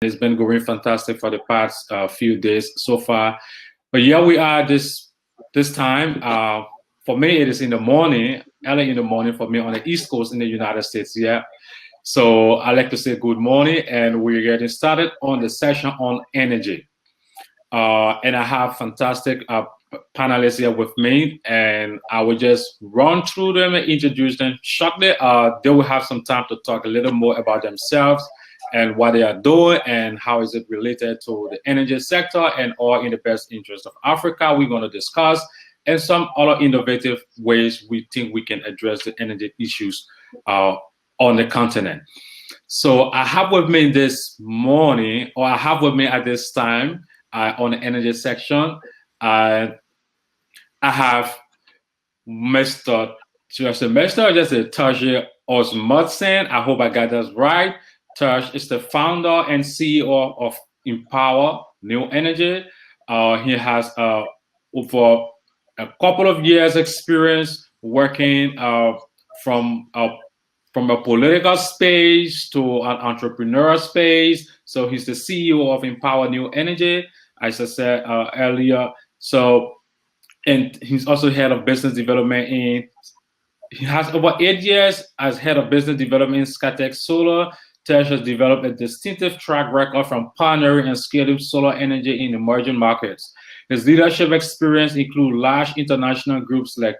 It's been going fantastic for the past few days so far. But here we are this time. For me, it is in the morning, early in the morning for me on the East Coast in the United States. Yeah. So I like to say good morning, and we're getting started on the session on energy. And I have fantastic panelists here with me, and I will just run through them and introduce them shortly. They will have some time to talk a little more about themselves and what they are doing and how is it related to the energy sector and all in the best interest of Africa. We're going to discuss and some other innovative ways we think we can address the energy issues on the continent. So I have with me this morning, or I have with me at this time on the energy section, I have Mr. Taji Osmudson. I hope I got that right. Taj is the founder and CEO of Empower New Energy. He has over a couple of years experience working from a political space to an entrepreneurial space. So he's the CEO of Empower New Energy, as I said earlier. So, and he's also head of business development he has over 8 years as head of business development in Scatec Solar. Tesh has developed a distinctive track record from pioneering and scaling solar energy in emerging markets. His leadership experience includes large international groups like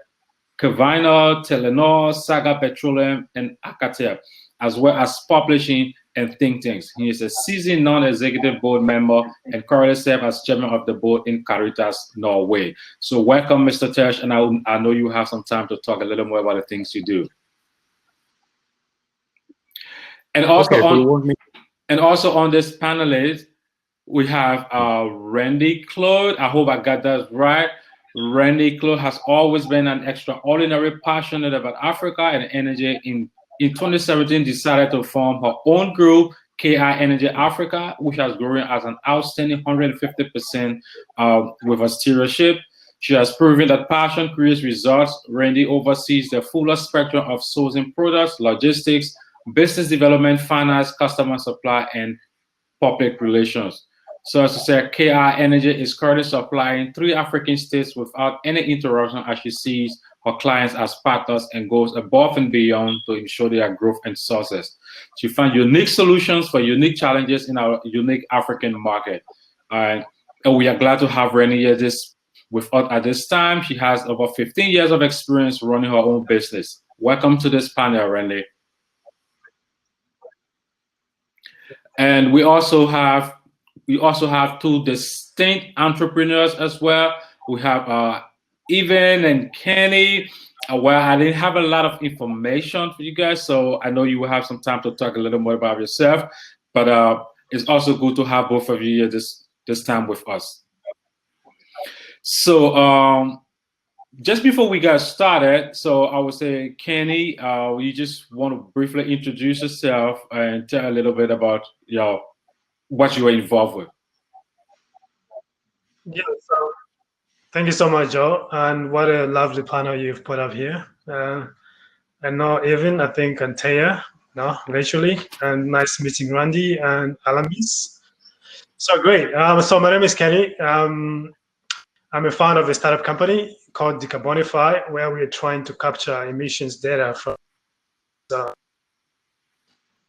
Kavina, Telenor, Saga Petroleum, and Akater, as well as publishing and think tanks. He is a seasoned non-executive board member and currently serves as chairman of the board in Caritas, Norway. So welcome, Mr. Tesh, and I know you have some time to talk a little more about the things you do. And also on this panelist, we have Randy Claude. I hope I got that right. Randy Claude has always been an extraordinary passionate about Africa and energy. In 2017, decided to form her own group, KI Energy Africa, which has grown as an outstanding 150% with a stewardship. She has proven that passion creates results. Randy oversees the fuller spectrum of sourcing products, logistics, business development, finance, customer supply, and public relations. So as I said, KI Energy is currently supplying 3 African states without any interruption as she sees her clients as partners and goes above and beyond to ensure their growth and success. She finds unique solutions for unique challenges in our unique African market. And we are glad to have Renee here with us at this time. She has over 15 years of experience running her own business. Welcome to this panel, Renee. And we also have 2 distinct entrepreneurs as well. We have Evan and Kenny. Well, I didn't have a lot of information for you guys, so I know you will have some time to talk a little more about yourself. But it's also good to have both of you here this time with us. So just before we got started, so I would say, Kenny, you just want to briefly introduce yourself and tell a little bit about what you are involved with. Yeah, so thank you so much, Joe, and what a lovely panel you've put up here. And now Evan, I think, and Taya, virtually, and nice meeting Randy and Alamis. So great. So my name is Kenny. I'm a founder of a startup company called Decarbonify, where we're trying to capture emissions data from.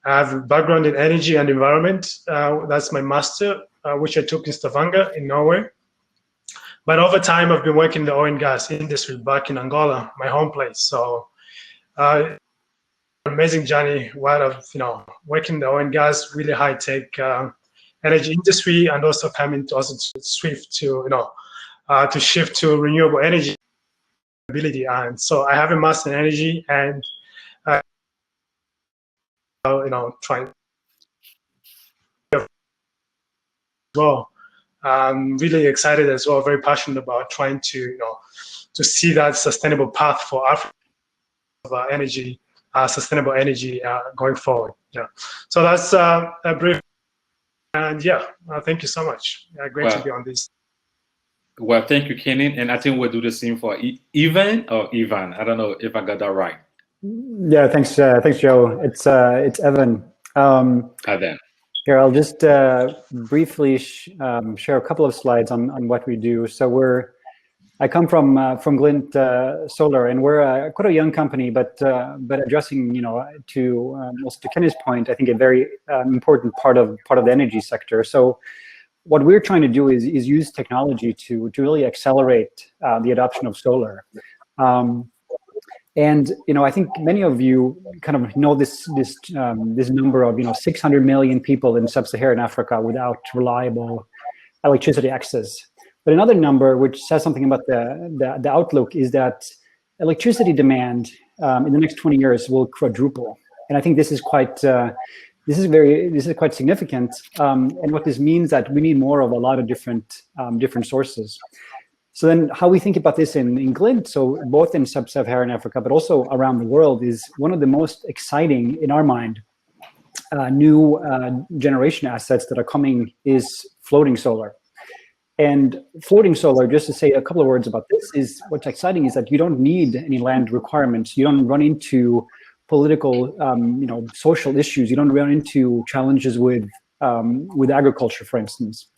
I have a background in energy and environment. That's my master, which I took in Stavanger in Norway. But over time, I've been working in the oil and gas industry back in Angola, my home place. So amazing journey while I've working in the oil and gas, really high tech energy industry, and also coming to also shift to renewable energy ability. And so I have a master in energy and trying as well. I'm really excited as well, very passionate about trying to see that sustainable path for Africa of energy, sustainable energy going forward. Yeah. So that's a brief. And yeah, thank you so much. Great to be on this. Well, thank you, Kenny. And I think we'll do the same for Ivan or Ivan. I don't know if I got that right. Yeah, thanks, Joe. It's Evan. Evan. Here, I'll just briefly share a couple of slides on what we do. So I come from Glint Solar, and we're quite a young company, but addressing, also to Kenny's point, I think a very important part of the energy sector. So what we're trying to do is use technology to really accelerate the adoption of solar. And I think many of you kind of know this number of 600 million people in sub-Saharan Africa without reliable electricity access. But another number which says something about the outlook is that electricity demand in the next 20 years will quadruple, and I think this is quite significant. And what this means that we need more of a lot of different sources. So then how we think about this in Glint, so both in sub-Saharan Africa, but also around the world, is one of the most exciting, in our mind, new generation assets that are coming is floating solar. And floating solar, just to say a couple of words about this, is what's exciting is that you don't need any land requirements. You don't run into political, social issues. You don't run into challenges with agriculture, for instance.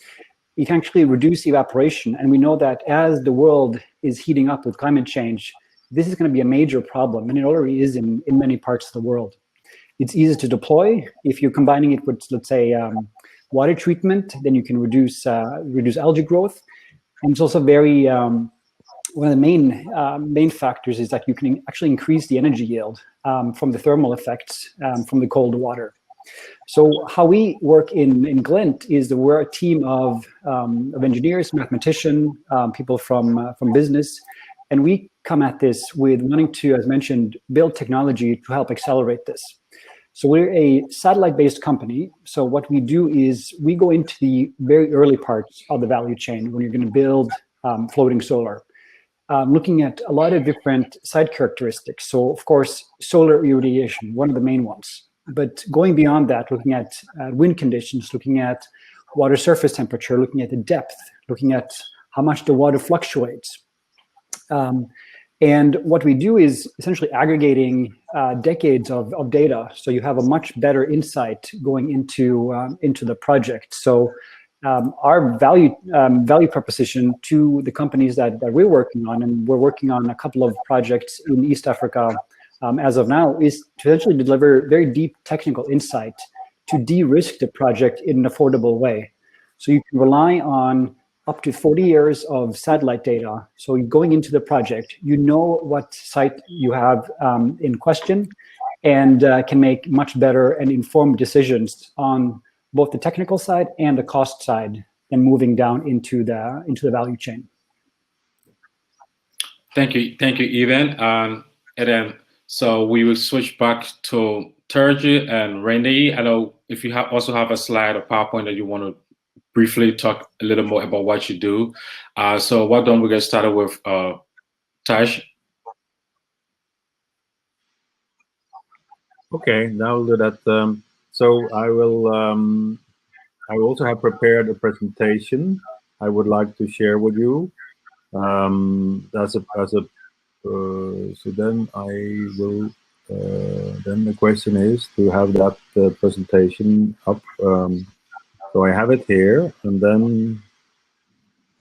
You can actually reduce evaporation. And we know that as the world is heating up with climate change, this is going to be a major problem. And it already is in many parts of the world. It's easy to deploy. If you're combining it with, let's say, water treatment, then you can reduce algae growth. And it's also very, one of the main factors is that you can actually increase the energy yield from the thermal effects from the cold water. So how we work in Glint is that we're a team of engineers, mathematicians, people from business, and we come at this with wanting to, as mentioned, build technology to help accelerate this. So we're a satellite-based company. So what we do is we go into the very early parts of the value chain when you're going to build floating solar, looking at a lot of different site characteristics. So of course, solar irradiation, one of the main ones. But going beyond that, looking at wind conditions, looking at water surface temperature, looking at the depth, looking at how much the water fluctuates. And what we do is essentially aggregating decades of data, so you have a much better insight going into the project. So our value proposition to the companies that we're working on, and we're working on a couple of projects in East Africa as of now, is to essentially deliver very deep technical insight to de-risk the project in an affordable way. So you can rely on up to 40 years of satellite data. So going into the project, you know what site you have in question, and can make much better and informed decisions on both the technical side and the cost side, and moving down into the value chain. Thank you, Ivan. And then, so we will switch back to Terje and Randy. I know if you also have a slide or PowerPoint that you want to briefly talk a little more about what you do. So why don't we get started with Taj? Okay, now I'll do that. So I will also have prepared a presentation I would like to share with you. So then I will. Then the question is to have that presentation up. So I have it here, and then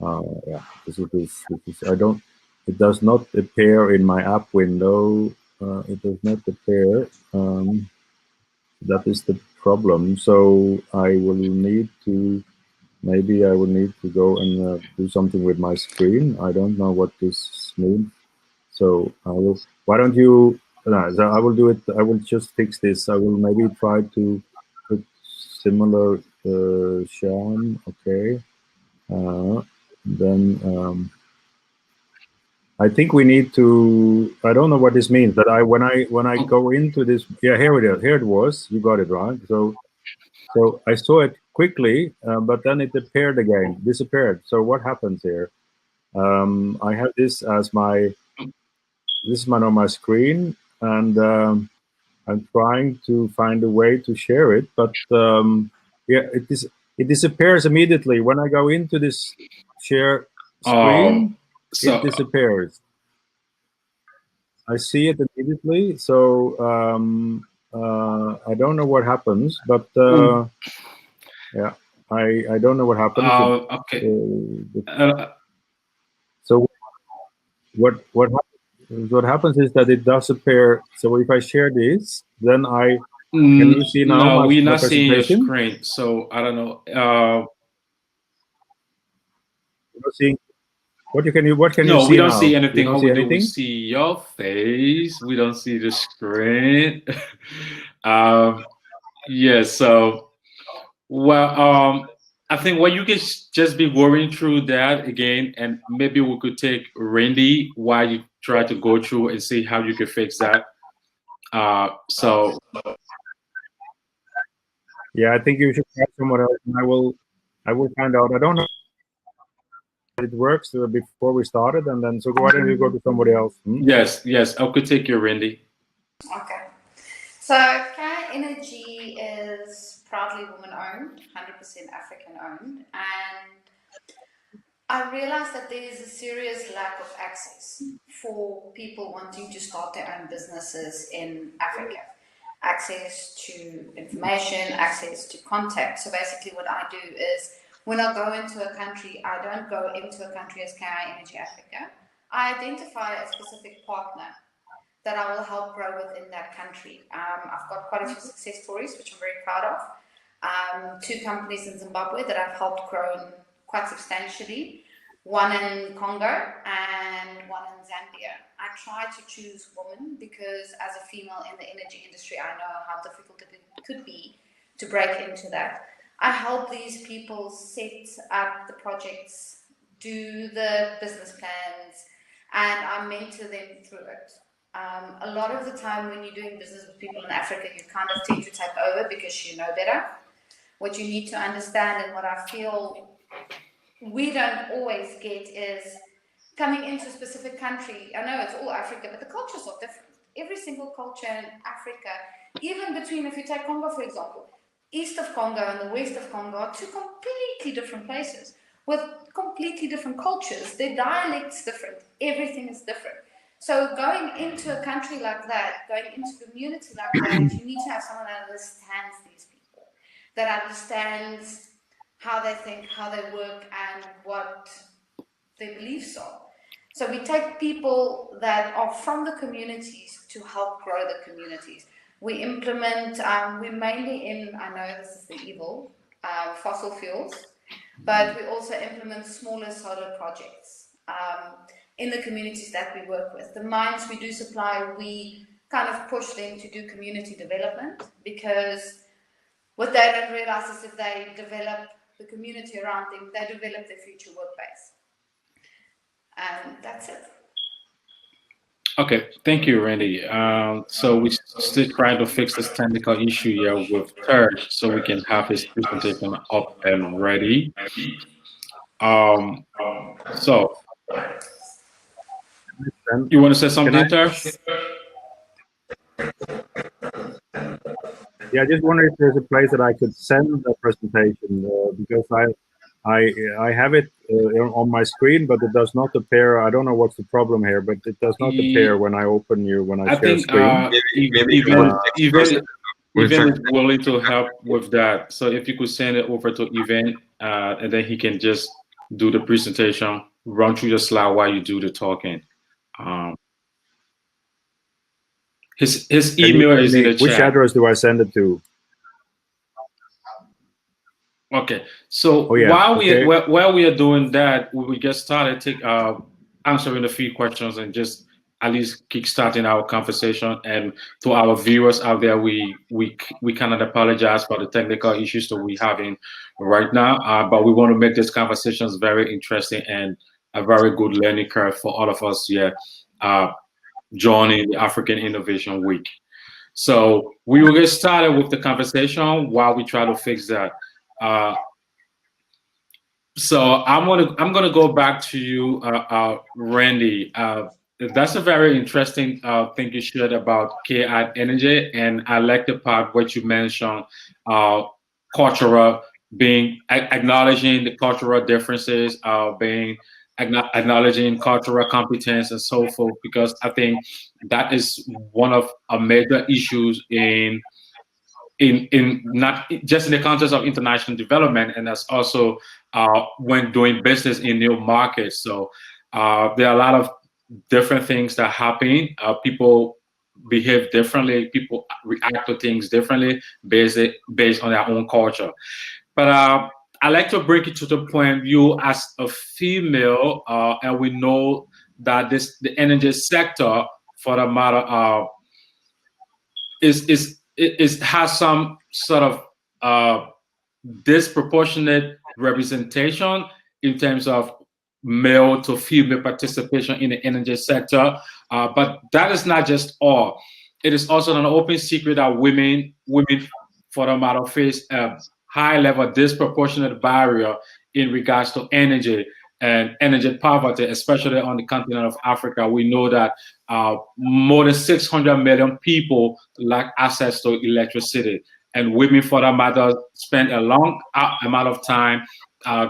yeah, this is I don't. It does not appear in my app window. It does not appear. That is the problem. So I will need to. Maybe I will need to go and do something with my screen. I don't know what this means. So I will. Why don't you? So I will do it. I will just fix this. I will maybe try to put similar Sham. Okay. Then I think we need to. I don't know what this means, but when I go into this, yeah, here it is. Here it was. You got it right. So I saw it quickly, but then it appeared again, disappeared. So what happens here? I have this as my. This is on my screen, and I'm trying to find a way to share it, but yeah, it disappears immediately when I go into this share screen. It disappears. I see it immediately, so I don't know what happens, but Yeah, I don't know what happened. Okay. So what happens is that it does appear. So if I share this, then can you see now No, we're my not seeing your presentation? screen, so I don't know. You're not seeing what can you No, we see don't see now? You anything. don't All see we do, we anything? see your face. We don't see the screen. um, yeah. So, well, I think what you can just be worrying through that again, and maybe we could take Randy while you try to go through and see how you can fix that. So Yeah, I think you should try someone else, and I will find out. I don't know if it works before we started, and then so why don't you go to somebody else? yes, I could take you, Randy. Okay. So Care Energy is proudly woman owned, 100% African owned, and I realized that there is a serious lack of access for people wanting to start their own businesses in Africa. Access to information, access to contact. So basically, what I do is when I go into a country, I don't go into a country as KI Energy Africa. I identify a specific partner that I will help grow within that country. I've got quite a few success stories, which I'm very proud of. Two companies in Zimbabwe that I've helped grow quite substantially, one in Congo and one in Zambia. I try to choose women because as a female in the energy industry, I know how difficult it could be to break into that. I help these people set up the projects, do the business plans, and I mentor them through it. A lot of the time when you're doing business with people in Africa, you kind of tend to take over because you know better. What you need to understand, and what I feel we don't always get, is coming into a specific country. I know it's all Africa, but the cultures are different. Every single culture in Africa, even between, if you take Congo for example, east of Congo and the west of Congo are two completely different places with completely different cultures. Their dialects different. Everything is different. So going into a country like that, going into a community like that, you need to have someone that understands these people, that understands how they think, how they work, and what their beliefs are. So we take people that are from the communities to help grow the communities. We implement, we're mainly in, I know this is the evil, fossil fuels, but we also implement smaller solar projects in the communities that we work with. The mines we do supply, we kind of push them to do community development, because what they don't realize is if they develop the community around them, they develop their future work base. And that's it. Okay, thank you, Randy. So we still trying to fix this technical issue here with Serge so we can have his presentation up and ready. So you want to say something, Serge? Yeah, I just wonder if there's a place that I could send the presentation because I have it on my screen, but it does not appear. I don't know what's the problem here, but it does not appear when I when I I share think screen. even is willing to help with that. So if you could send it over to Event, and then he can just do the presentation, run through the slide while you do the talking. His email is in the chat. Which address do I send it to? Okay, so while we are doing that, we will get started answering a few questions and just at least kickstarting our conversation. And to our viewers out there, we cannot apologize for the technical issues that we're having right now, but we want to make these conversations very interesting and a very good learning curve for all of us here joining the African Innovation Week. So we will get started with the conversation while we try to fix that. So I'm gonna go back to you, Randy. That's a very interesting thing you shared about KI Energy, and I like the part what you mentioned, cultural being acknowledging the cultural differences, being acknowledging cultural competence and so forth, because I think that is one of a major issues in in not just in the context of international development, and that's also when doing business in new markets. So there are a lot of different things that happen. People behave differently. People react to things differently based on their own culture. But I like to bring it to the point. You as a female, and we know that the energy sector, for the matter, has some sort of disproportionate representation in terms of male to female participation in the energy sector. But that is not just all. It is also an open secret that women, for the matter, face a high level disproportionate barrier in regards to energy and energy poverty, especially on the continent of Africa. We know that more than 600 million people lack access to electricity. And women, for that matter, spend a long amount of time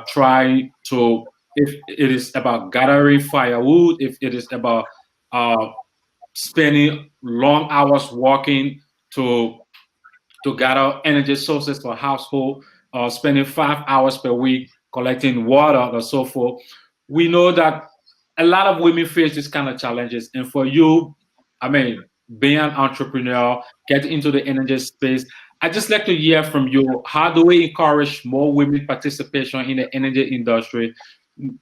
trying to, if it is about gathering firewood, if it is about spending long hours walking to gather energy sources for household, spending 5 hours per week collecting water or so forth. We know that a lot of women face these kind of challenges. And for you, I mean, being an entrepreneur, getting into the energy space, I just like to hear from you. How do we encourage more women participation in the energy industry,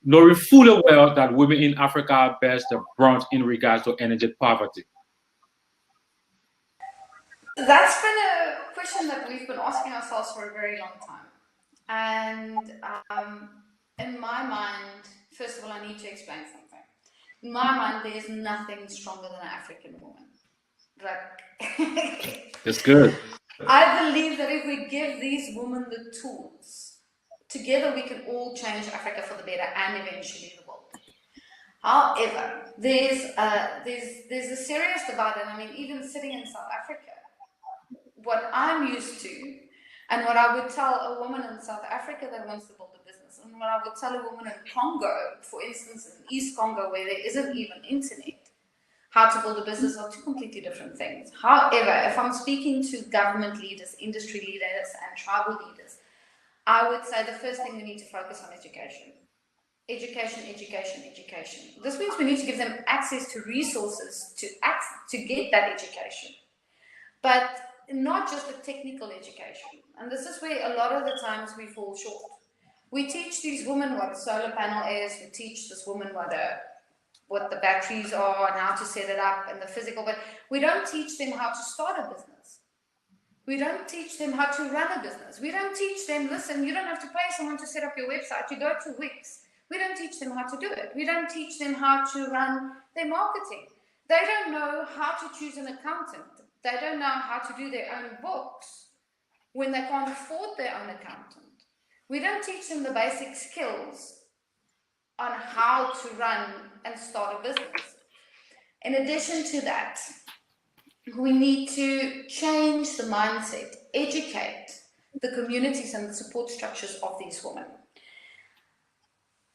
knowing fully well that women in Africa bear the brunt in regards to energy poverty? That's been a question that we've been asking ourselves for a very long time. And in my mind, first of all, I need to explain something. In my mind, there's nothing stronger than an African woman. Like, That's good. I believe that if we give these women the tools, together we can all change Africa for the better and eventually the world. However, there's a serious divide, and I mean, even sitting in South Africa, what I'm used to, and what I would tell a woman in South Africa that wants to build a business, and what I would tell a woman in Congo, for instance, in East Congo, where there isn't even internet, how to build a business are two completely different things. However, if I'm speaking to government leaders, industry leaders, and tribal leaders, I would say the first thing we need to focus on education. Education, education, education. This means we need to give them access to resources to get that education. But not just a technical education. And this is where a lot of the times we fall short. We teach these women what a solar panel is, we teach this woman what the batteries are and how to set it up and the physical, but we don't teach them how to start a business. We don't teach them how to run a business. We don't teach them, listen, you don't have to pay someone to set up your website. You go to Wix. We don't teach them how to do it. We don't teach them how to run their marketing. They don't know how to choose an accountant. They don't know how to do their own books when they can't afford their own accountant. We don't teach them the basic skills on how to run and start a business. In addition to that, we need to change the mindset, educate the communities and the support structures of these women.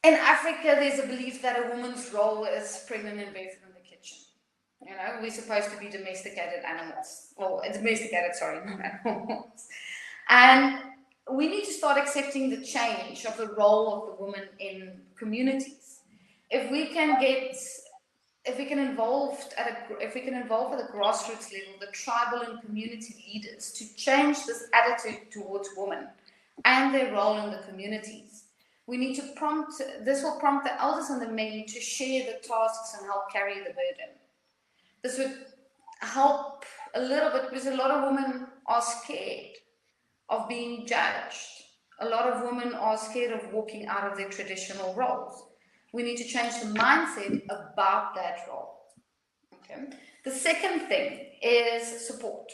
In Africa, there's a belief that a woman's role is pregnant and birth in the kitchen. You know, we're supposed to be domesticated animals, or domesticated, sorry, animals. And we need to start accepting the change of the role of the woman in communities. If we can involve at the grassroots level, the tribal and community leaders to change this attitude towards women and their role in the communities. We need to this will prompt the elders and the men to share the tasks and help carry the burden. This would help a little bit because a lot of women are scared of being judged. A lot of women are scared of walking out of their traditional roles. We need to change the mindset about that role. Okay. The second thing is support.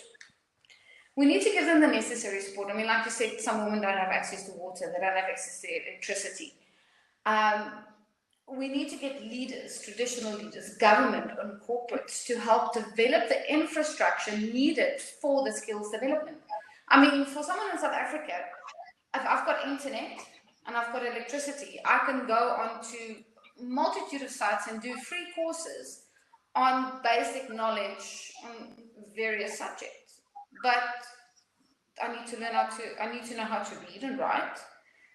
We need to give them the necessary support. I mean, like you said, some women don't have access to water, they don't have access to electricity. We need to get leaders, traditional leaders, government and corporates to help develop the infrastructure needed for the skills development. I mean, for someone in South Africa, if I've got internet and I've got electricity, I can go onto a multitude of sites and do free courses on basic knowledge on various subjects. But I need to know how to read and write,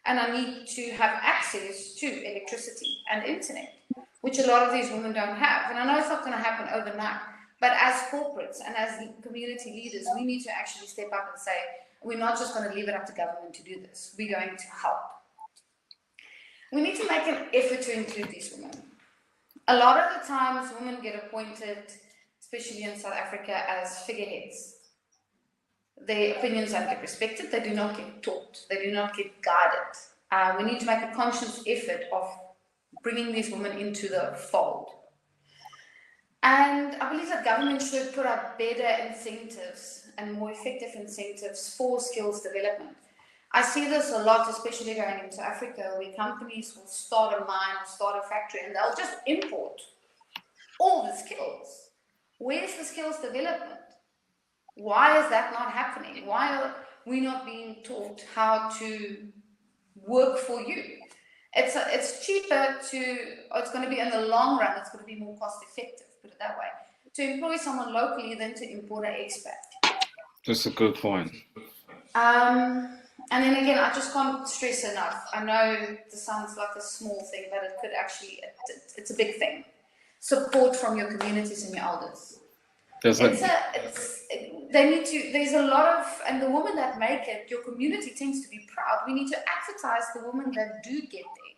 and I need to have access to electricity and internet, which a lot of these women don't have. And I know it's not going to happen overnight, but as corporates and as community leaders, we need to actually step up and say, we're not just going to leave it up to government to do this. We're going to help. We need to make an effort to include these women. A lot of the times, women get appointed, especially in South Africa, as figureheads. Their opinions don't get respected. They do not get taught. They do not get guided. We need to make a conscious effort of bringing these women into the fold. And I believe that government should put up better incentives and more effective incentives for skills development. I see this a lot, especially going into Africa, where companies will start a mine or start a factory and they'll just import all the skills. Where's the skills development? Why is that not happening? Why are we not being taught how to work for you? It's cheaper it's going to be in the long run, it's going to be more cost effective, put it that way, to employ someone locally than to import an expat. That's a good point. And then again, I just can't stress enough. I know this sounds like a small thing, but it could actually, it's a big thing. Support from your communities and your elders. There's a lot of, and the women that make it, your community tends to be proud. We need to advertise the women that do get there.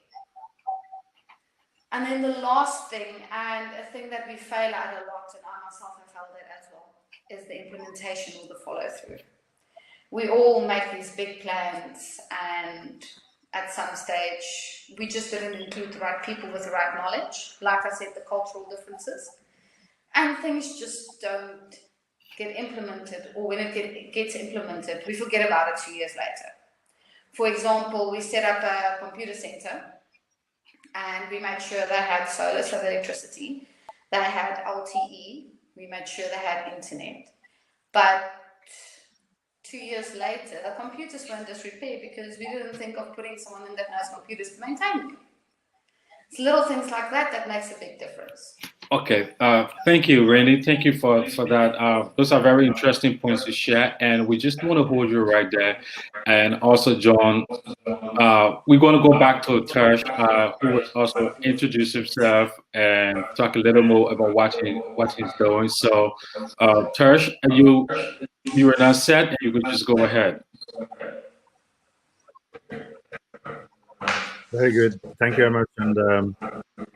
And then the last thing, and a thing that we fail at a lot, and I myself have failed at as well, is the implementation or the follow through. We all make these big plans, and at some stage, we just didn't include the right people with the right knowledge. Like I said, the cultural differences. And things just don't get implemented, or when it gets implemented, we forget about it 2 years later. For example, we set up a computer center, and we made sure they had solar, so electricity. They had LTE. We made sure they had internet. But 2 years later, the computers were in disrepair because we didn't think of putting someone in that knows computers to maintain them. It's little things like that that makes a big difference. Okay, thank you, Randy. Thank you for that. Those are very interesting points to share, and we just want to hold you right there. And also, John, we're going to go back to Tersh, who will also introduce himself and talk a little more about what he's doing. So, Tersh, you are not set, and you could just go ahead. Very good. Thank you very much. And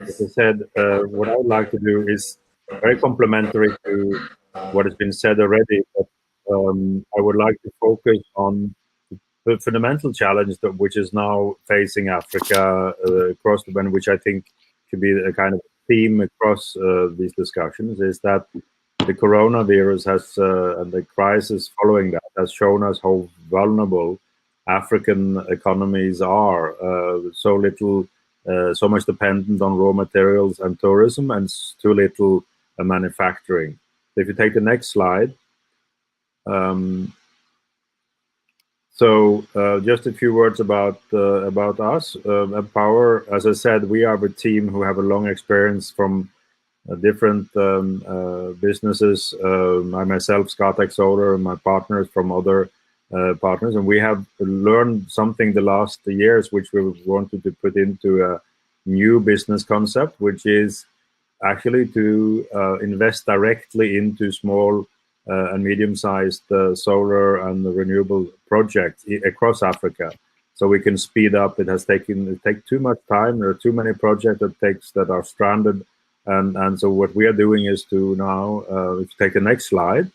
as I said, what I would like to do is very complementary to what has been said already. But I would like to focus on the fundamental challenge which is now facing Africa across the board, which I think should be a kind of theme across these discussions, is that the coronavirus has and the crisis following that has shown us how vulnerable African economies are. So much dependent on raw materials and tourism, and too little manufacturing. If you take the next slide. Just a few words about us. Empower, as I said, we are a team who have a long experience from different businesses. I myself, Scatec Solar, and my partners from other partners, and we have learned something the last years which we wanted to put into a new business concept, which is actually to invest directly into small and medium-sized solar and renewable projects across Africa, so we can speed up. It takes too much time. There are too many projects that are stranded, and so what we are doing is to now, if you take the next slide.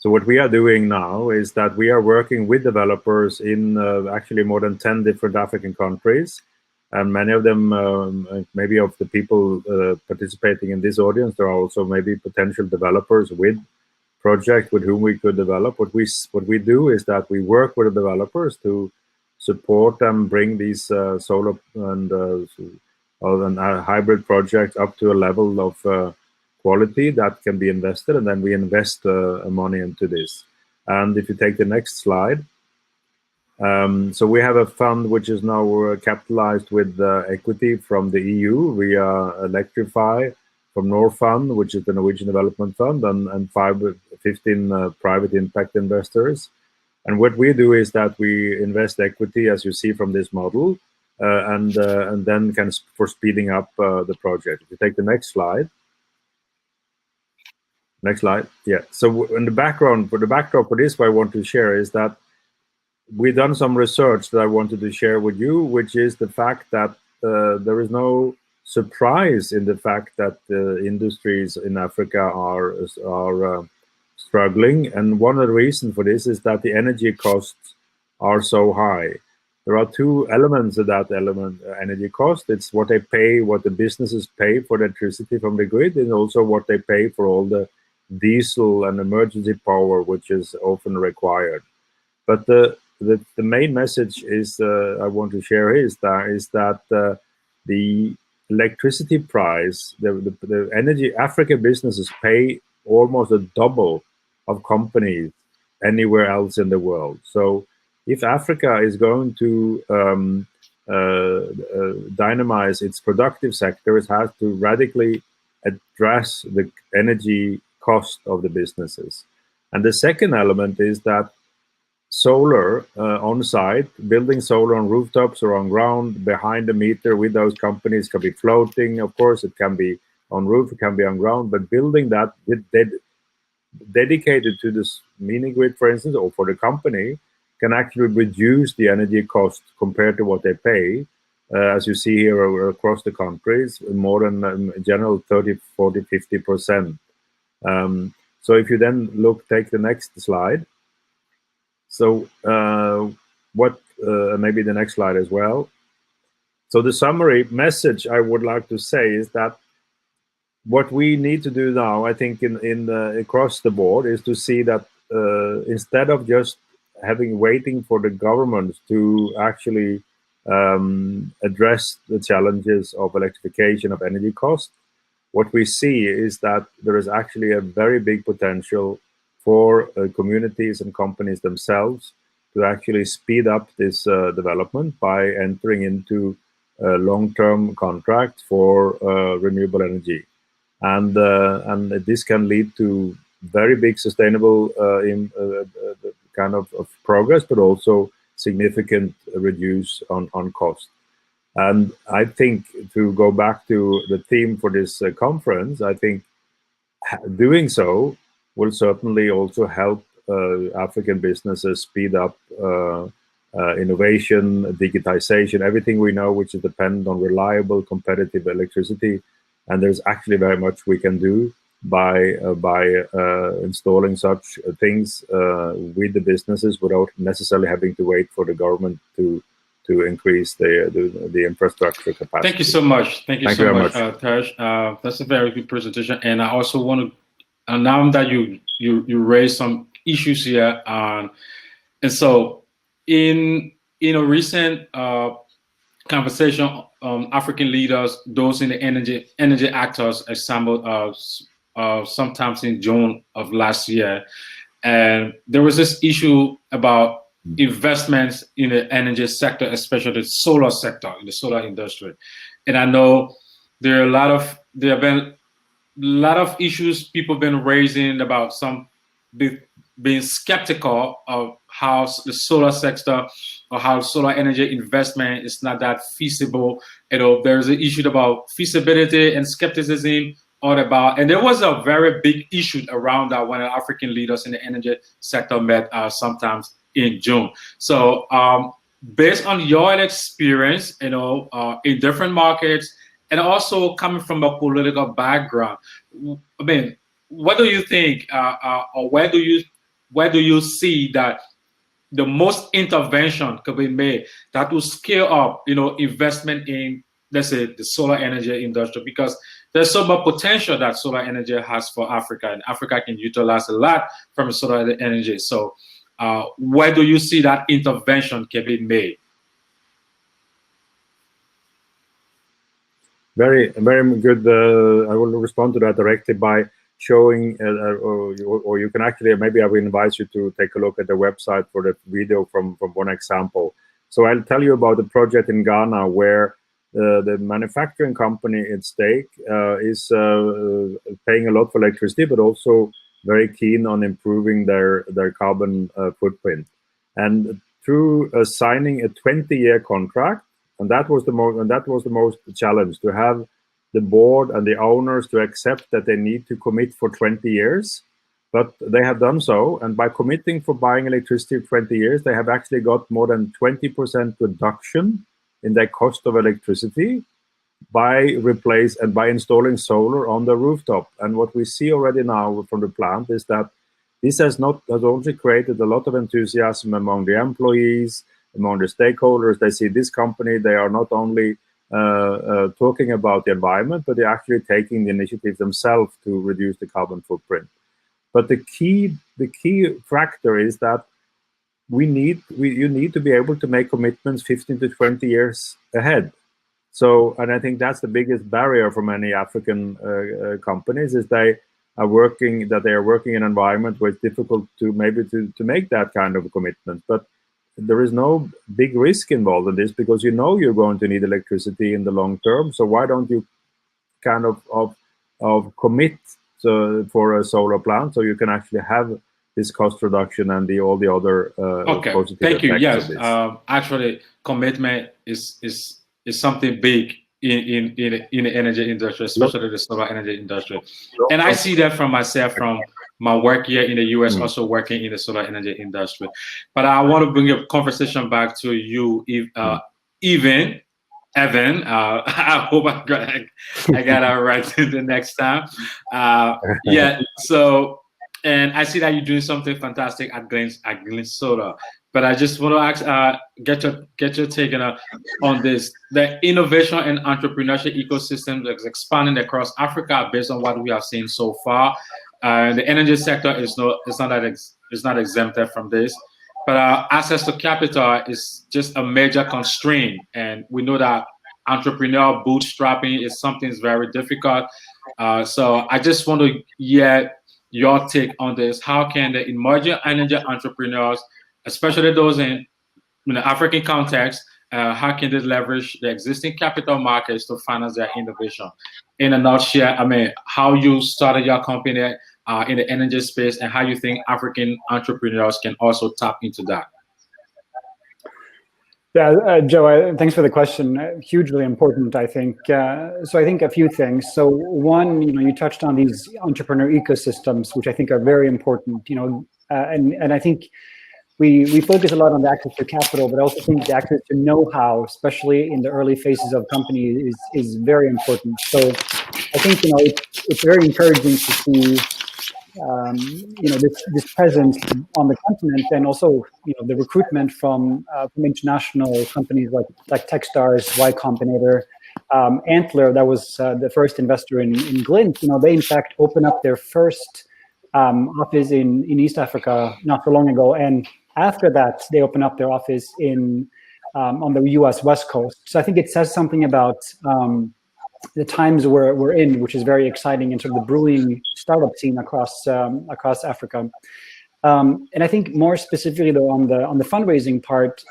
So what we are doing now is that we are working with developers in actually more than 10 different African countries. And many of them, maybe of the people participating in this audience, there are also maybe potential developers with projects with whom we could develop. What we do is that we work with the developers to support them, bring these solar and hybrid projects up to a level of quality that can be invested, and then we invest money into this. And if you take the next slide, so we have a fund which is now capitalized with equity from the EU via Electrify from Norfund, which is the Norwegian Development Fund, and 15 private impact investors. And what we do is that we invest equity, as you see from this model, and then for speeding up the project. If you take the next slide. Next slide. Yeah. So in the background, for the backdrop for this, what I want to share is that we've done some research that I wanted to share with you, which is the fact that there is no surprise in the fact that industries in Africa are struggling. And one of the reasons for this is that the energy costs are so high. There are two elements of that energy cost. It's what they pay, what the businesses pay for electricity from the grid, and also what they pay for all the diesel and emergency power, which is often required. But the main message is I want to share is that the electricity price, the energy African businesses pay almost a double of companies anywhere else in the world. So if Africa is going to dynamize its productive sector, it has to radically address the energy cost of the businesses. And the second element is that solar on site, building solar on rooftops or on ground behind the meter with those companies can be floating. Of course, it can be on roof, it can be on ground, but building that dedicated to this mini grid, for instance, or for the company, can actually reduce the energy cost compared to what they pay. As you see here across the countries, more than in general 30, 40, 50%. So if you then take the next slide. So maybe the next slide as well. So the summary message I would like to say is that what we need to do now, I think, across the board, is to see that instead of just waiting for the government to actually address the challenges of electrification of energy cost, what we see is that there is actually a very big potential for communities and companies themselves to actually speed up this development by entering into long-term contracts for renewable energy. And this can lead to very big sustainable kind of progress, but also significant reduce on cost. And I think, to go back to the theme for this conference, I think doing so will certainly also help African businesses speed up innovation, digitization, everything we know which is dependent on reliable, competitive electricity. And there's actually very much we can do by installing such things with the businesses without necessarily having to wait for the government to increase the infrastructure capacity. Thank you so much. Thank you so much, Taj. That's a very good presentation. And I also want to, now that you raised some issues here, and so in a recent conversation, African leaders, those in the energy actors, assembled sometimes in June of last year, and there was this issue about investments in the energy sector, especially the solar sector, in the solar industry. And I know there have been a lot of issues people have been raising about some being skeptical of how the solar sector or how solar energy investment is not that feasible. There's an issue about feasibility and skepticism and there was a very big issue around that when African leaders in the energy sector met sometimes in June. So based on your experience, in different markets, and also coming from a political background, I mean, what do you think, or where do you see that the most intervention could be made that will scale up, investment in, let's say, the solar energy industry? Because there's so much potential that solar energy has for Africa, and Africa can utilize a lot from solar energy. So where do you see that intervention can be made? Very, very good. I will respond to that directly by showing, or you can actually, maybe I will invite you to take a look at the website for the video from one example. So I'll tell you about the project in Ghana where the manufacturing company at stake is paying a lot for electricity, but also very keen on improving their carbon footprint. And through signing a 20-year contract, and that was the most challenge, to have the board and the owners to accept that they need to commit for 20 years. But they have done so, and by committing for buying electricity for 20 years, they have actually got more than 20% reduction in their cost of electricity by installing solar on the rooftop. And what we see already now from the plant is that this has also created a lot of enthusiasm among the employees, among the stakeholders. They see this company, they are not only talking about the environment, but they're actually taking the initiative themselves to reduce the carbon footprint. But the key factor is that you need to be able to make commitments 15 to 20 years ahead. So, and I think that's the biggest barrier for many African companies, is they are working in an environment where it's difficult to make that kind of commitment. But there is no big risk involved in this, because you know you're going to need electricity in the long term. So why don't you kind of commit for a solar plant, so you can actually have this cost reduction and all the other positive thank you. effects Yes, of this. actually, commitment is something big in the energy industry, especially the solar energy industry. And I see that from myself, from my work here in the US, also working in the solar energy industry. But I want to bring a conversation back to you, Evan. I hope I got it right the next time. Yeah. So, and I see that you're doing something fantastic at Glen Solar. But I just want to ask, get your take on this. The innovation and entrepreneurship ecosystem is expanding across Africa based on what we have seen so far. The energy sector is not exempted from this. But access to capital is just a major constraint, and we know that entrepreneurial bootstrapping is something that's very difficult. So I just want to hear your take on this. How can the emerging energy entrepreneurs, especially those in the African context, how can they leverage the existing capital markets to finance their innovation? In a nutshell, I mean, how you started your company in the energy space, and how you think African entrepreneurs can also tap into that. Yeah, Joe, thanks for the question. Hugely important, I think. So I think a few things. So one, you touched on these entrepreneur ecosystems, which I think are very important. And I think we focus a lot on the access to capital, but I also think the access to know-how, especially in the early phases of companies, is very important. So I think it's very encouraging to see this presence on the continent, and also the recruitment from international companies like Techstars, Y Combinator, Antler, that was the first investor in Glint. They in fact opened up their first office in East Africa not so long ago, and after that they opened up their office on the U.S. West Coast. So I think it says something about the times we're in, which is very exciting in terms of the brewing startup scene across Africa. And I think more specifically though on the fundraising part,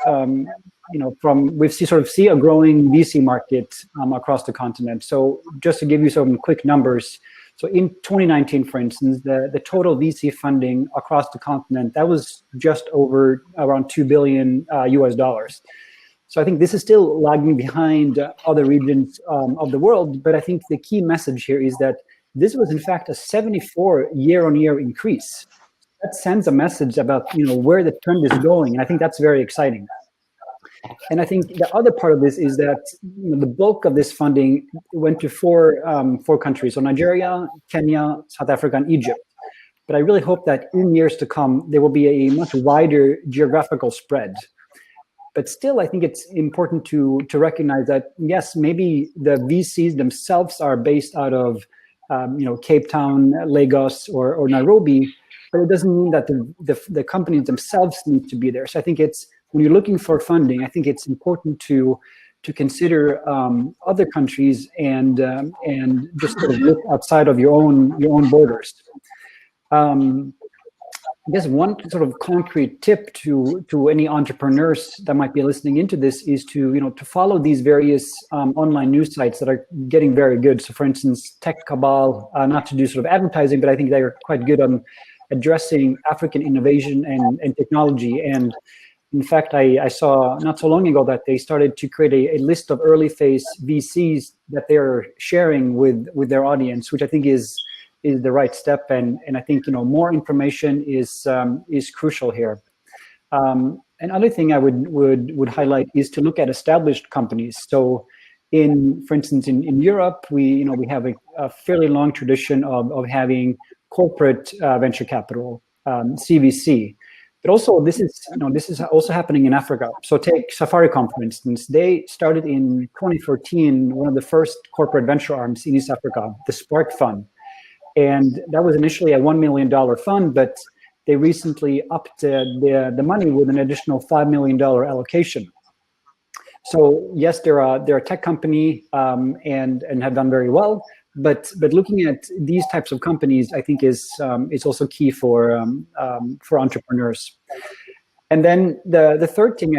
we see a growing VC market across the continent. So just to give you some quick numbers, so in 2019, for instance, the total VC funding across the continent, that was just over around $2 billion US. So I think this is still lagging behind other regions of the world, but I think the key message here is that this was in fact a 74 year-on-year increase. That sends a message about where the trend is going, and I think that's very exciting. And I think the other part of this is that the bulk of this funding went to four countries: so Nigeria, Kenya, South Africa, and Egypt. But I really hope that in years to come there will be a much wider geographical spread. But still, I think it's important to recognize that, yes, maybe the VCs themselves are based out of, Cape Town, Lagos, or Nairobi, but it doesn't mean that the companies themselves need to be there. So I think when you're looking for funding, I think it's important to consider other countries and just sort of look outside of your own borders. I guess one sort of concrete tip to any entrepreneurs that might be listening into this is to follow these various online news sites that are getting very good. So, for instance, Tech Cabal, not to do sort of advertising, but I think they're quite good on addressing African innovation and technology. And in fact, I saw not so long ago that they started to create a list of early phase VCs that they're sharing with their audience, which I think is the right step. And I think more information is crucial here. Another thing I would highlight is to look at established companies. So, for instance, in Europe, we have a fairly long tradition of having corporate venture capital, CVC. But also, this is also happening in Africa. So take Safaricom, for instance. They started in 2014, one of the first corporate venture arms in East Africa, the Spark Fund. And that was initially a $1 million fund, but they recently upped the money with an additional $5 million allocation. So yes, they're a tech company and have done very well. But looking at these types of companies, I think is also key for entrepreneurs. And then the third thing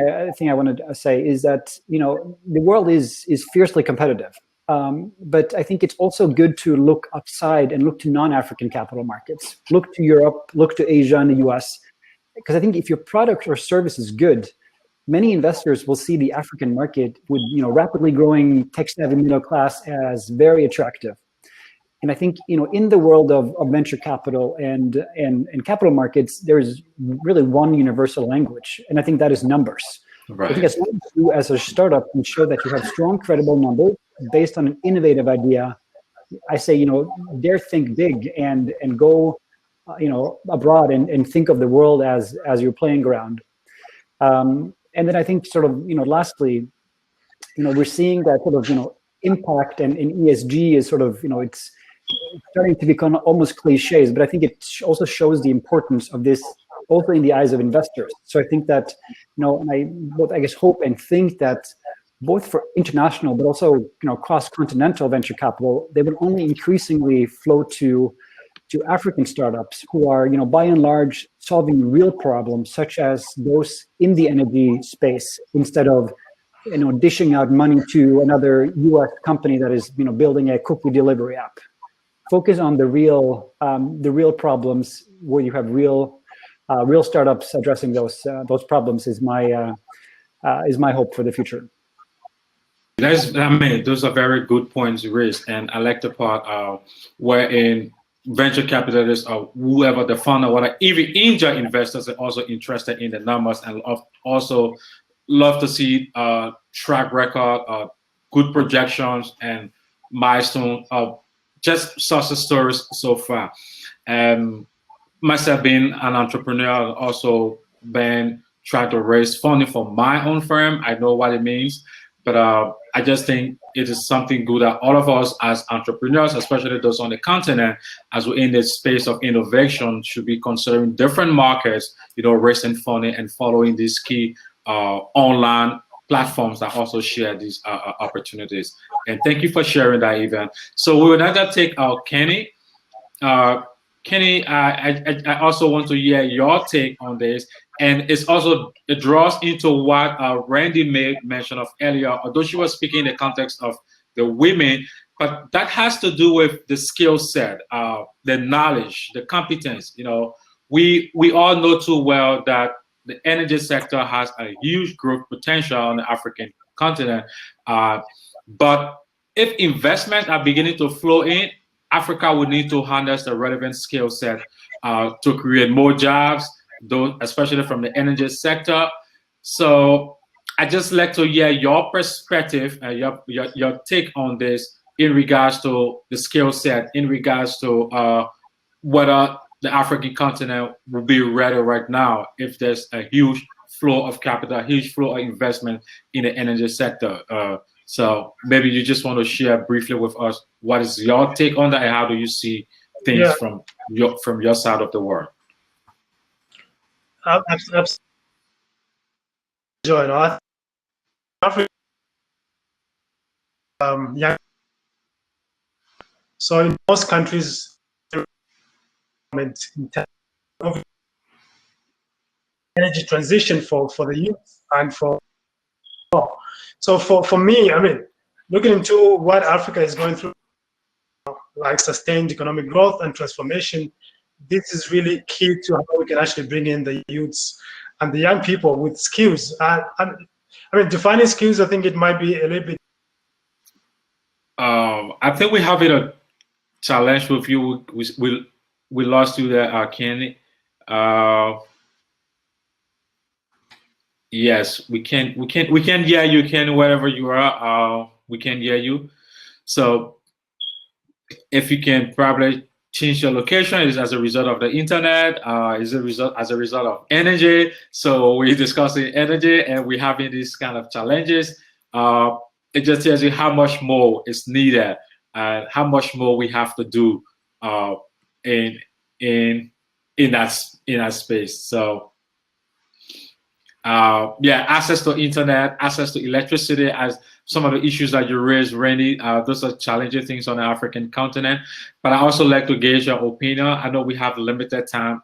I wanted to say is that the world is fiercely competitive, but I think it's also good to look outside and look to non-African capital markets, look to Europe, look to Asia and the US, because I think if your product or service is good, many investors will see the African market with rapidly growing tech-savvy middle class as very attractive. And I think in the world of venture capital and capital markets, there's really one universal language, and I think that is numbers. Right. I think as long as you, as a startup, can show that you have strong, credible numbers based on an innovative idea, I say dare think big and go abroad and think of the world as your playing ground. And then I think lastly, we're seeing that sort of impact and ESG is sort of it's starting to become almost cliches, but I think it also shows the importance of this also in the eyes of investors. So I think that and I both hope and think that both for international but also cross-continental venture capital, they will only increasingly flow to African startups who are by and large solving real problems such as those in the energy space, instead of dishing out money to another US company that is building a cookie delivery app. Focus on the real problems where you have real startups addressing those problems is my hope for the future. Those are very good points raised, and I like the part wherein venture capitalists or whoever the founder, whatever, even angel investors are also interested in the numbers and also love to see track record, good projections and milestones of just success stories so far. Myself being an entrepreneur, I've also been trying to raise funding for my own firm. I know what it means, but I just think it is something good that all of us as entrepreneurs, especially those on the continent, as we're in the space of innovation, should be considering different markets, raising funding and following these key online platforms that also share these opportunities. And thank you for sharing that, Ivan. So we will now take Kenny. Kenny, I also want to hear your take on this. And it draws into what Randy mentioned of earlier, although she was speaking in the context of the women, but that has to do with the skill set, the knowledge, the competence. We all know too well that the energy sector has a huge growth potential on the African continent. But if investments are beginning to flow in, Africa would need to harness the relevant skill set to create more jobs, especially from the energy sector. So I just like to hear your perspective, your take on this in regards to the skill set, in regards to whether the African continent will be ready right now if there's a huge flow of capital, a huge flow of investment in the energy sector. So maybe you just want to share briefly with us what is your take on that and how do you see things from your side of the world? Absolutely. Africa, so in most countries, energy transition for the youth and for. So for me, I mean, looking into what Africa is going through, like sustained economic growth and transformation, this is really key to how we can actually bring in the youths and the young people with skills. And I mean, defining skills, I think it might be a little bit. I think we have it a challenge with you. We lost you there, Kenny. Yes, we can hear you, Kenny, wherever you are. We can hear you. So if you can probably change your location, is as a result of the internet, is a result as a result of energy. So we're discussing energy and we're having these kind of challenges. It just tells you how much more is needed and how much more we have to do in in in that space. So yeah, access to internet, access to electricity, as some of the issues that you raised, Randy, those are challenging things on the African continent. But I also like to gauge your opinion. I know we have limited time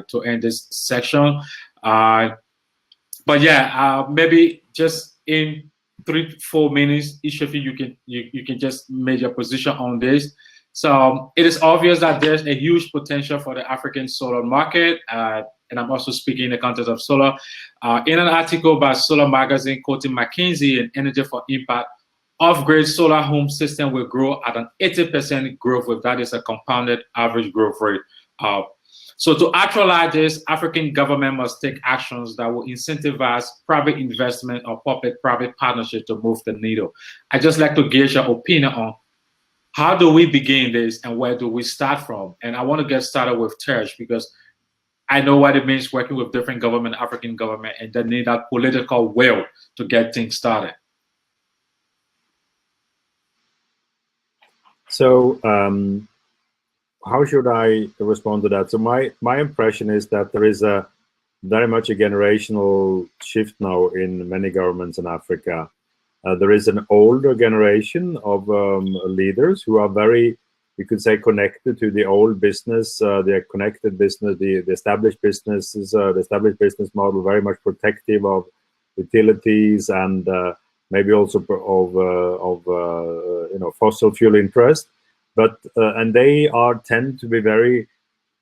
to end this section. But yeah, maybe just in 3-4 minutes, each of you, you can just make your position on this. So it is obvious that there's a huge potential for the African solar market, and I'm also speaking in the context of solar. In an article by Solar Magazine quoting McKinsey and Energy for Impact, off-grid solar home system will grow at an 80% growth rate. That is a compounded average growth rate. So to actualize this, African government must take actions that will incentivize private investment or public-private partnership to move the needle. I just like to gauge your opinion on how do we begin this and where do we start from? And I want to get started with Terj because I know what it means working with different government, African government, and they need that political will to get things started. So how should I respond to that? So my impression is that there is a very much a generational shift now in many governments in Africa. There is an older generation of leaders who are very, you could say, connected to the old business, the connected business, the established businesses, the established business model, very much protective of utilities and maybe also of fossil fuel interest. But and they tend to be very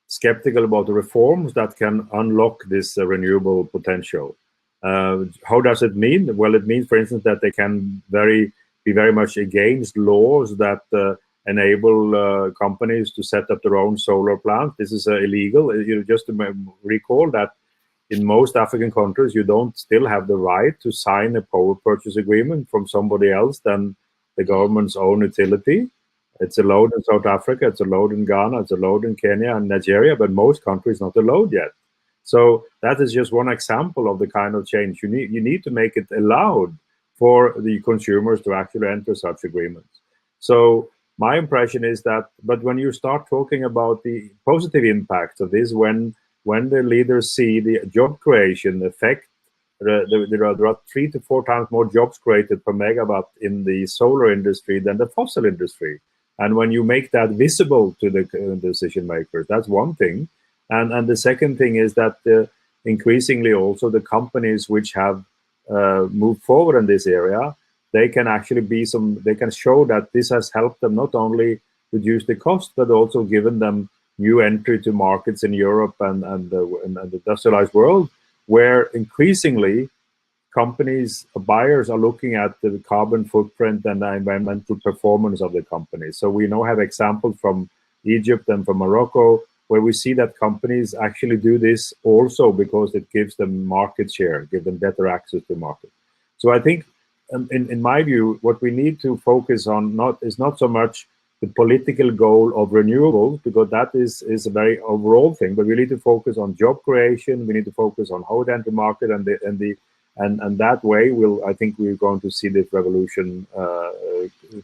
skeptical about the reforms that can unlock this renewable potential. How does it mean? Well, it means, for instance, that they can be very much against laws that enable companies to set up their own solar plants. This is illegal. Just to recall that in most African countries, you don't still have the right to sign a power purchase agreement from somebody else than the government's own utility. It's allowed in South Africa, it's allowed in Ghana, it's allowed in Kenya and Nigeria, but most countries not allowed yet. So that is just one example of the kind of change. You need to make it allowed for the consumers to actually enter such agreements. So my impression is that, but when you start talking about the positive impact of this, when the leaders see the job creation effect, there are 3 to 4 times more jobs created per megawatt in the solar industry than the fossil industry. And when you make that visible to the decision makers, that's one thing. And the second thing is that increasingly also the companies which have moved forward in this area, they can actually they can show that this has helped them not only reduce the cost, but also given them new entry to markets in Europe and the industrialized world, where increasingly buyers are looking at the carbon footprint and the environmental performance of the company. So we now have examples from Egypt and from Morocco, where we see that companies actually do this also because it gives them market share, give them better access to market. So I think, in my view, what we need to focus on is not so much the political goal of renewables, because that is a very overall thing, but we need to focus on job creation. We need to focus on how to enter market, and that way I think we're going to see this revolution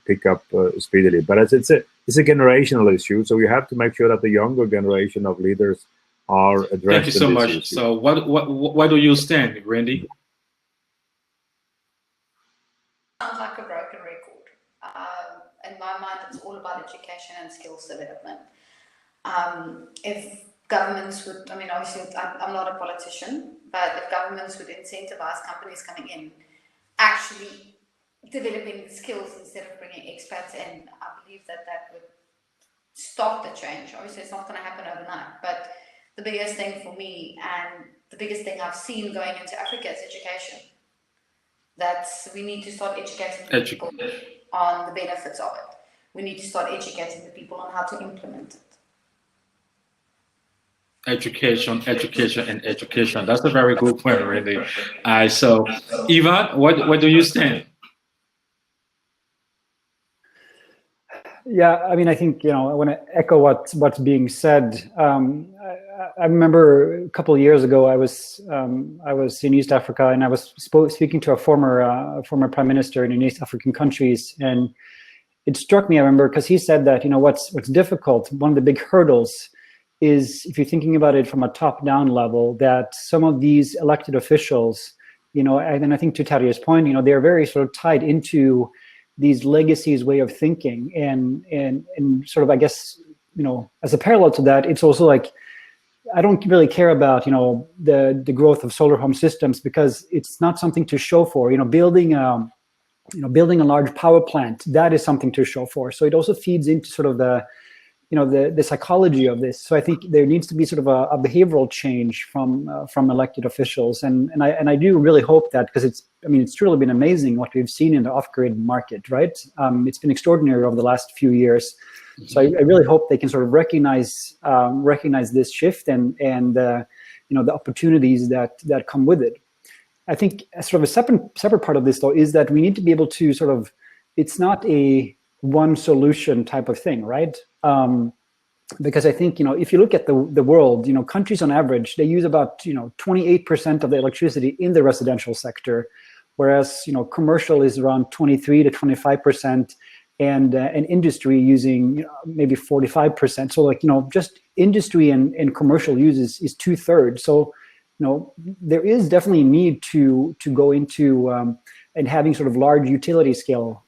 pick up speedily. But it's a generational issue, so we have to make sure that the younger generation of leaders are addressed. Thank you so much. Issue. So where do you stand, Randy? Sounds like a broken record. In my mind, it's all about education and skills development. If governments would, I mean, obviously, I'm not a politician, but if governments would incentivize companies coming in, actually developing skills instead of bringing expats in, I believe that would start the change. Obviously, it's not going to happen overnight, but the biggest thing for me and the biggest thing I've seen going into Africa is education. We need to start educating the people on the benefits of it. We need to start educating the people on how to implement it. Education, education, and education. That's a very good point, really. So, Ivan, what do you stand? Yeah, I mean, I think, I want to echo what's being said. I remember a couple of years ago, I was in East Africa, and I was speaking to a former prime minister in East African countries, and it struck me. I remember because he said that what's difficult. One of the big hurdles is, if you're thinking about it from a top-down level, that some of these elected officials, and I think to Tarje's point, they're very sort of tied into these legacies way of thinking, and sort of, I guess, as a parallel to that, it's also like, I don't really care about the growth of solar home systems, because it's not something to show for. Building a large power plant, that is something to show for. So it also feeds into sort of the psychology of this. So I think there needs to be sort of a behavioral change from elected officials, and I do really hope that, because it's truly been amazing what we've seen in the off-grid market, right? It's been extraordinary over the last few years. So I really hope they can sort of recognize this shift and the opportunities that come with it. I think sort of a separate part of this, though, is that we need to be able to sort of, it's not a one solution type of thing, right? Because I think, if you look at the world, countries on average, they use about, 28% of the electricity in the residential sector, whereas, commercial is around 23 to 25%, and industry using maybe 45%. So just industry and commercial uses is 2/3. So, there is definitely a need to go into and having sort of large utility scale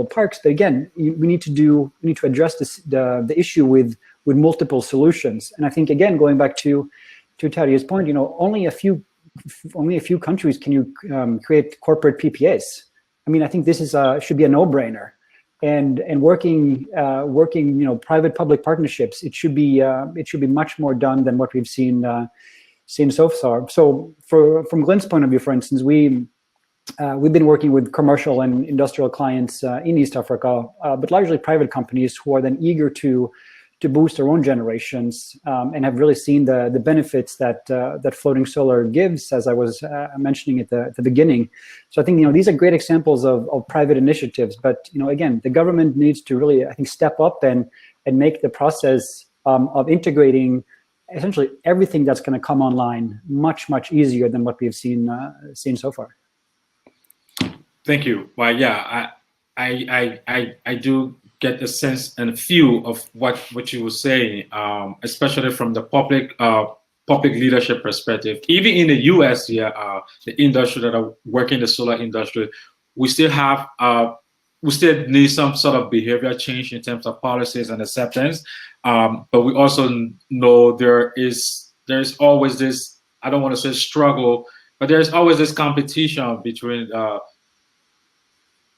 parks. But again, we need to address the issue with multiple solutions. And I think, again, going back to Tarje's point, only a few countries can you create corporate PPAs. I mean, I think this should be a no-brainer. And working private public partnerships, it should be much more done than what we've seen so far. So from Glenn's point of view, for instance, we've been working with commercial and industrial clients in East Africa, but largely private companies who are then eager to boost their own generations, and have really seen the benefits that floating solar gives, as I was mentioning at the beginning. So I think these are great examples of private initiatives. But again, the government needs to really, I think, step up and make the process of integrating essentially everything that's going to come online much easier than what we've seen so far. Thank you. Well, yeah, I do get a sense and a feel of what you were saying, especially from the public leadership perspective. Even in the U.S. here, the industry that are working in the solar industry, we still need some sort of behavior change in terms of policies and acceptance. But we also know there's always this, I don't want to say struggle, but there's always this competition between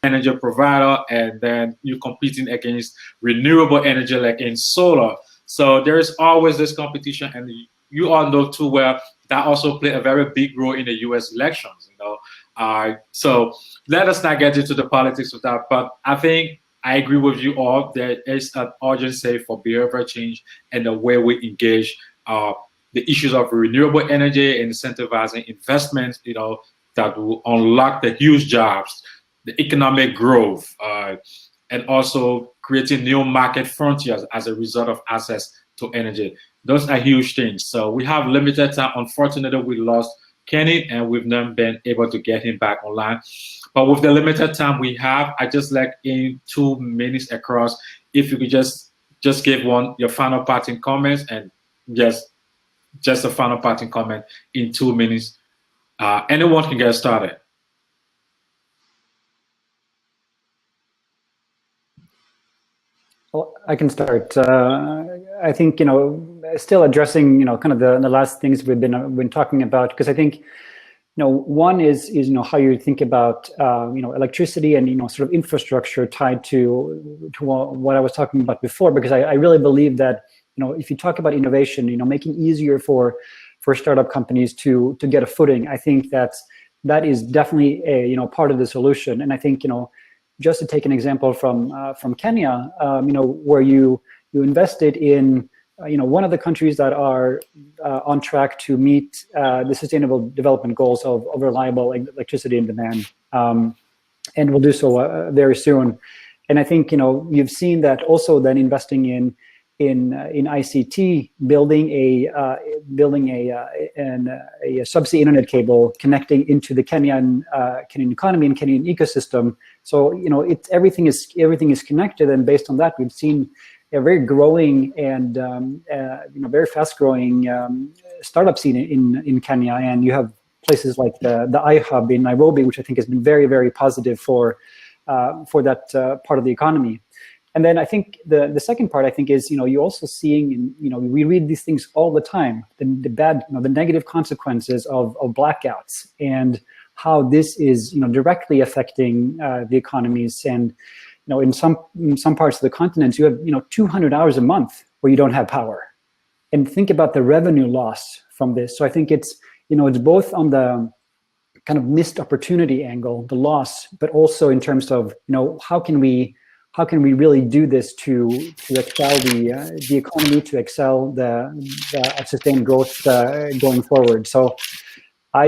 energy provider, and then you're competing against renewable energy like in solar. So there is always this competition, and you all know too well that also play a very big role in the U.S. elections. So let us not get into the politics of that, but I think I agree with you all. There is an urgency for behavior change and the way we engage the issues of renewable energy and incentivizing investments, that will unlock the huge jobs, the economic growth, and also creating new market frontiers as a result of access to energy. Those are huge things. So we have limited time. Unfortunately, we lost Kenny, and we've not been able to get him back online. But with the limited time we have, I just like in 2 minutes across, if you could just give your final parting comments, and just a final parting comment in 2 minutes. Anyone can get started. Well, I can start. I think, still addressing, kind of the last things we've been talking about, because I think, one is how you think about electricity and sort of infrastructure tied to what I was talking about before, because I really believe that if you talk about innovation, making easier for startup companies to get a footing, I think that is definitely a part of the solution. And I think just to take an example from Kenya, where you invested in one of the countries that are on track to meet the Sustainable Development Goals of reliable electricity and demand, and we'll do so very soon. And I think you've seen that also then investing in ICT, building a subsea internet cable connecting into the Kenyan economy and Kenyan ecosystem. So everything is connected, and based on that, we've seen a very growing and very fast growing startup scene in Kenya, and you have places like the iHub in Nairobi, which I think has been very, very positive for that part of the economy. And then I think the second part, I think, is you're also seeing, we read these things all the time, the bad, the negative consequences of blackouts, and how this is directly affecting the economies. And in some parts of the continent, you have 200 hours a month where you don't have power, and think about the revenue loss from this. So I think it's it's both on the kind of missed opportunity angle, the loss, but also in terms of how can we really do this to excel the economy, to excel the sustained growth going forward. So I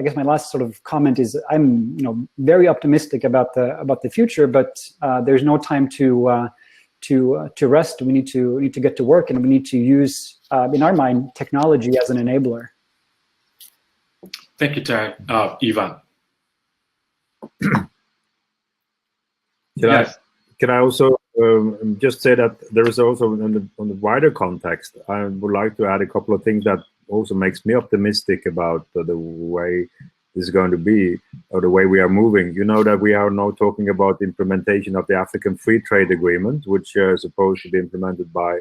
guess my last sort of comment is I'm very optimistic about the future, but there's no time to rest. We need to get to work, and we need to use, in our mind, technology as an enabler. Thank you, Terry. Ivan. Can I also just say that there is also on the wider context, I would like to add a couple of things that also makes me optimistic about the way this is going to be, or the way we are moving. You know that we are now talking about the implementation of the African Free Trade Agreement, which is supposed to be implemented by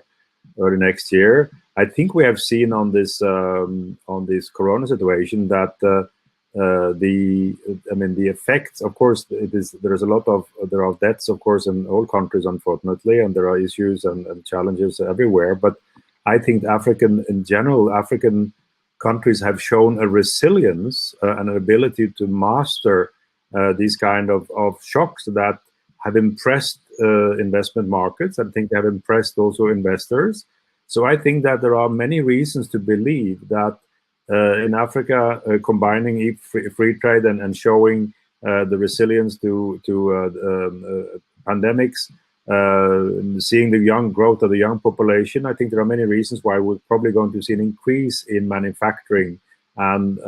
early next year. I think we have seen on this Corona situation that the effects, of course, there are deaths, of course, in all countries, unfortunately, and there are issues and challenges everywhere. But I think African countries have shown a resilience and an ability to master these kind of shocks that have impressed investment markets. I think they have impressed also investors. So I think that there are many reasons to believe that in Africa, combining free trade and showing the resilience to pandemics, seeing the young growth of the young population, I think there are many reasons why we're probably going to see an increase in manufacturing and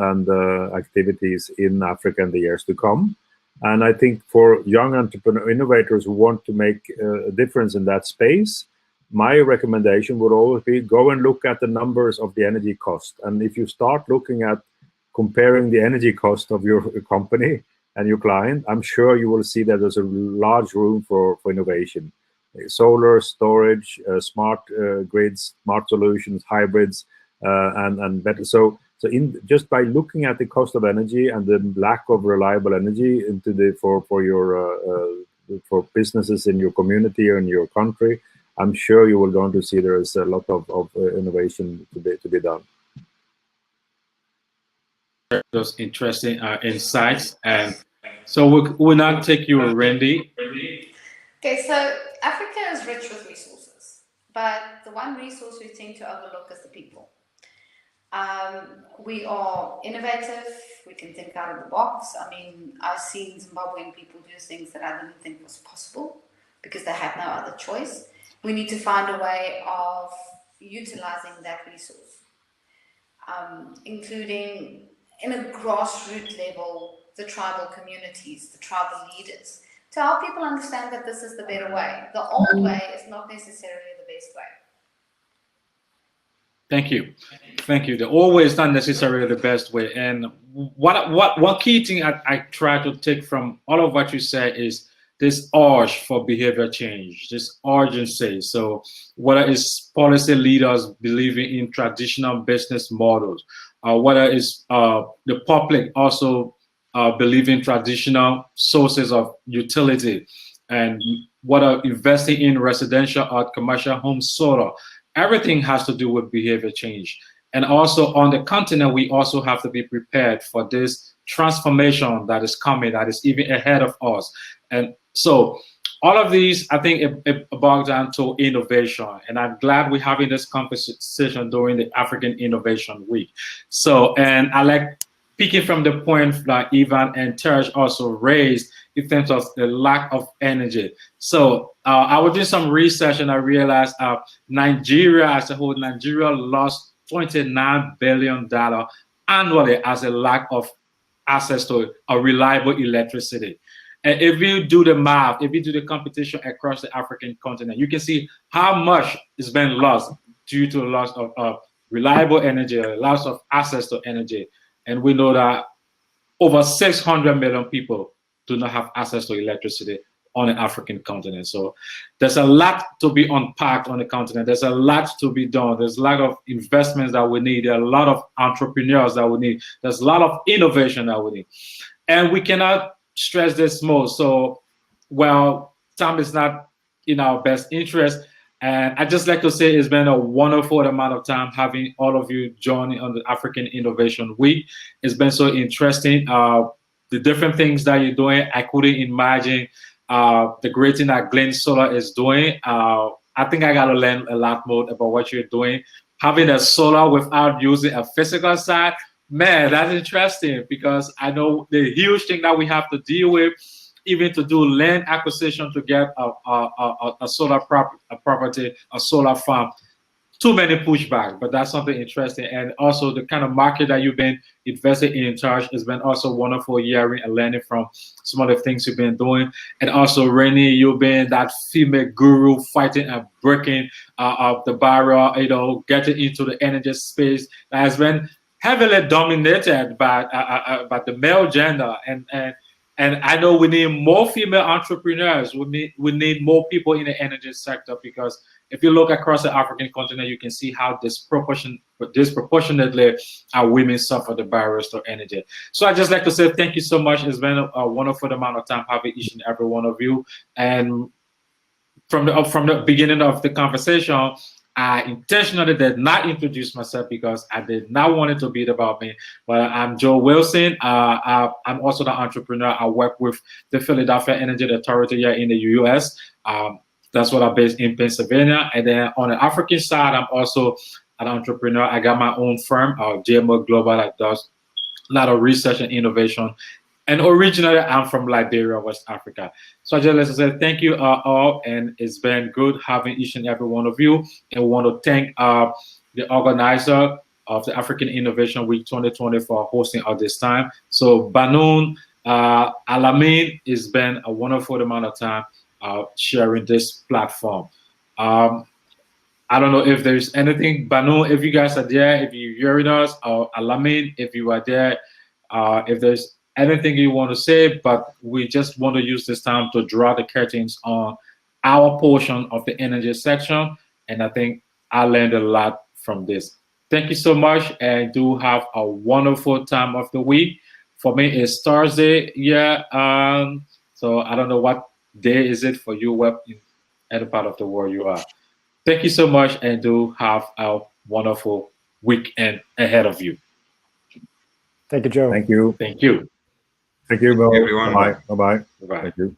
activities in Africa in the years to come. And I think for young entrepreneur innovators who want to make a difference in that space, my recommendation would always be go and look at the numbers of the energy cost. And if you start looking at comparing the energy cost of your company and your client, I'm sure you will see that there's a large room for innovation. Solar, storage, smart grids, smart solutions, hybrids, and better. So just by looking at the cost of energy and the lack of reliable energy for businesses in your community or in your country, I'm sure you will going to see there is a lot of innovation to be done. Those interesting insights, and so we'll now take you, Randy. Okay, so Africa is rich with resources, but the one resource we tend to overlook is the people. We are innovative. We can think out of the box. I mean, I've seen Zimbabwean people do things that I didn't think was possible because they had no other choice. We need to find a way of utilizing that resource, including in a grassroots level, the tribal communities, the tribal leaders, to help people understand that this is the better way. The old way is not necessarily the best way. Thank you. The old way is not necessarily the best way. And one key thing I try to take from all of what you said is this urge for behavior change, this urgency. So whether it's policy leaders believing in traditional business models, whether it's the public also believing traditional sources of utility, and whether investing in residential or commercial home solar, everything has to do with behavior change. And also on the continent, we also have to be prepared for this transformation that is coming, that is even ahead of us. And so all of these, I think it boils down to innovation. And I'm glad we're having this conversation during the African Innovation Week. So, and I like picking from the point that Ivan and Terj also raised in terms of the lack of energy. So I was doing some research and I realized Nigeria as a whole, Nigeria lost $29 billion annually as a lack of access to a reliable electricity. And if you do the math, if you do the competition across the African continent, you can see how much is being lost due to the loss of reliable energy, loss of access to energy. And we know that over 600 million people do not have access to electricity on the African continent. So there's a lot to be unpacked on the continent. There's a lot to be done. There's a lot of investments that we need. There are a lot of entrepreneurs that we need. There's a lot of innovation that we need. And we cannot stress this more. So, well, time is not in our best interest. And I just like to say it's been a wonderful amount of time having all of you joining on the African Innovation Week. It's been so interesting. The different things that you're doing, I couldn't imagine the great thing that Glen Solar is doing. I think I got to learn a lot more about what you're doing. Having a solar without using a physical side, man, that's interesting, because I know the huge thing that we have to deal with, even to do land acquisition to get a solar property, a solar farm. Too many pushback, but that's something interesting. And also the kind of market that you've been invested in charge has been also wonderful hearing and learning from some of the things you've been doing. And also, Rennie, you've been that female guru fighting and breaking the barrier, getting into the energy space that has been heavily dominated by the male gender. And I know we need more female entrepreneurs. We need more people in the energy sector, because if you look across the African continent, you can see how disproportionately our women suffer the barriers to energy. So I just like to say thank you so much. It's been a wonderful amount of time having each and every one of you. And from the beginning of the conversation, I intentionally did not introduce myself because I did not want it to be about me. But I'm Joe Wilson. I'm also the entrepreneur. I work with the Philadelphia Energy Authority here in the U.S. That's what I'm based in Pennsylvania. And then on the African side, I'm also an entrepreneur. I got my own firm, JMO Global, that does a lot of research and innovation. And originally, I'm from Liberia, West Africa. So I just like to say thank you all, and it's been good having each and every one of you. And we want to thank the organizer of the African Innovation Week 2020 for hosting us this time. So Banoun Alamin, it's been a wonderful amount of time sharing this platform. I don't know if there's anything, Banoun, if you guys are there, if you're hearing us, or Alamin, if you are there, if there's anything you want to say, but we just want to use this time to draw the curtains on our portion of the energy section. And I think I learned a lot from this. Thank you so much, and do have a wonderful time of the week. For me, it's Thursday. Yeah. So I don't know what day is it for you, in any part of the world you are. Thank you so much, and do have a wonderful weekend ahead of you. Thank you, Joe. Thank you. Thank you. Thank you, Bo. Everyone. Bye-bye. Bye-bye. Bye-bye. Thank you.